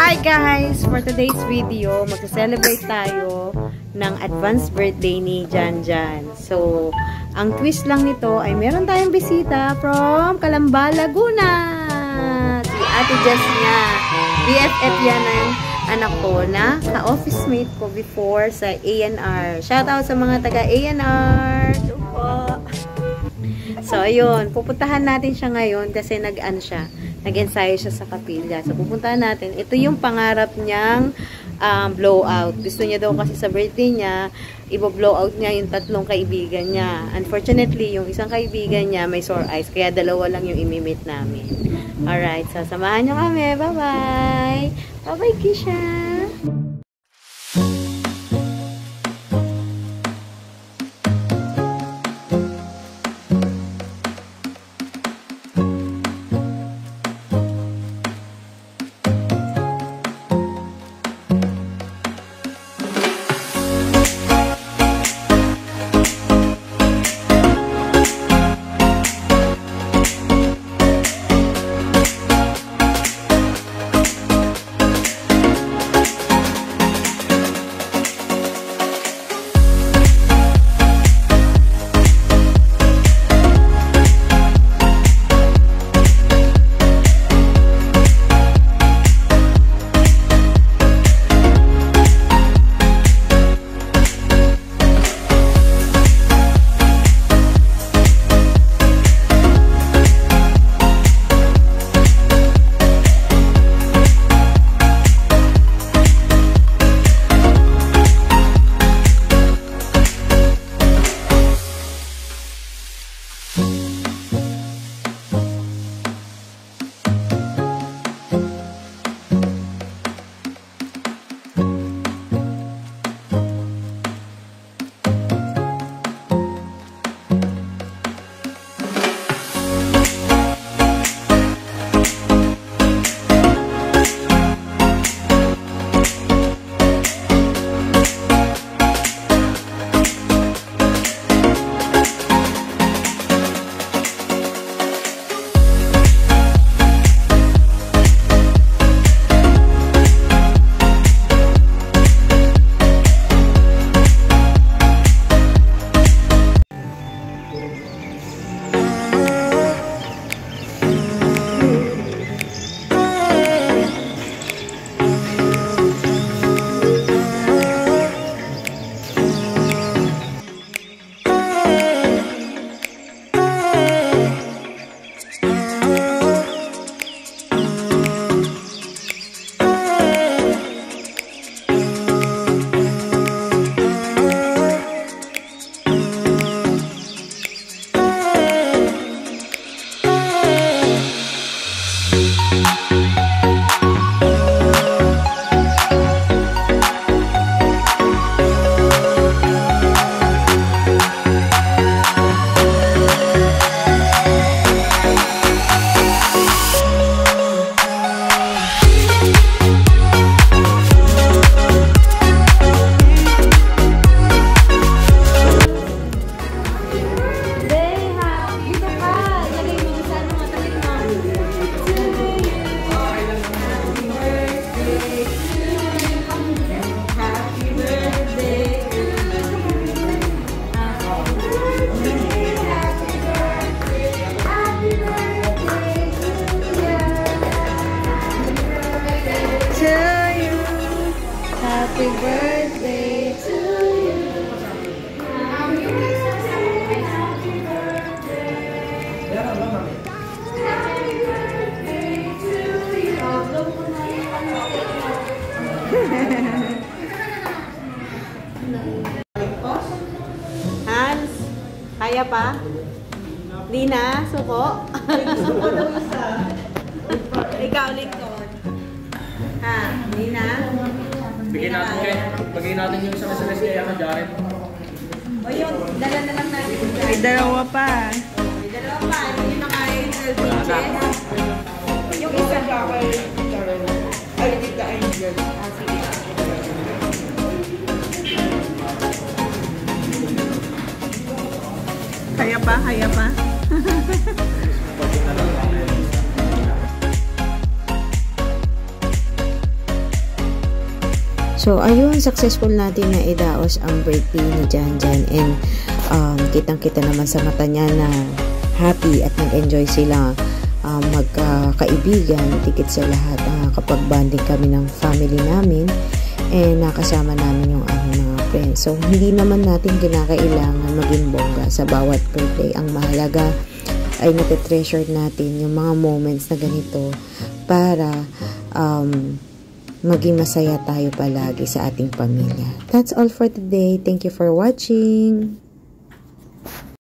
Hi guys! For today's video, magsa-celebrate tayo ng advance birthday ni Janjan. So, ang twist lang nito ay meron tayong bisita from Calamba, Laguna. Si Ate Jess niya. BFF yan ng anak ko na ka-office mate ko before sa A&R. Shoutout sa mga taga A&R. So, ayun. Pupuntahan natin siya ngayon kasi nag-ensayo siya sa kapilya. So, pupuntahan natin. Ito yung pangarap niyang blowout. Gusto niya daw kasi sa birthday niya, i-blowout niya yung 3 kaibigan niya. Unfortunately, yung isang kaibigan niya may sore eyes. Kaya 2 lang yung imimit namin. Alright. So, samahan niyo kami. Bye-bye! Bye-bye, Kisha! Happy birthday to you. Happy birthday, happy birthday. Happy birthday to you. Hans, kaya pa? Lina, suko? Suko daw isa. Ikaw, Lincoln. Ha, Lina? Bigyan natin yung isang SMS kaya ka, Jared. O yun, dala na lang natin. May 2 pa. May 2 pa. Hindi nyo na kaya yung LBHS. Yung isa ka kay ay, Tita Angel. Ah, sige. Kaya pa, kaya pa. So, ayun, successful natin na idaos ang birthday ni Janjan. And, kitang-kita naman sa mata niya na happy at nag-enjoy sila magkakaibigan, tikit sa lahat kapag bonding kami ng family namin and nakasama namin yung aming mga friends. So, hindi naman natin kinakailangan maging bongga sa bawat birthday. Ang mahalaga ay natitreasure natin yung mga moments na ganito para maging masaya tayo palagi sa ating pamilya. That's all for today. Thank you for watching.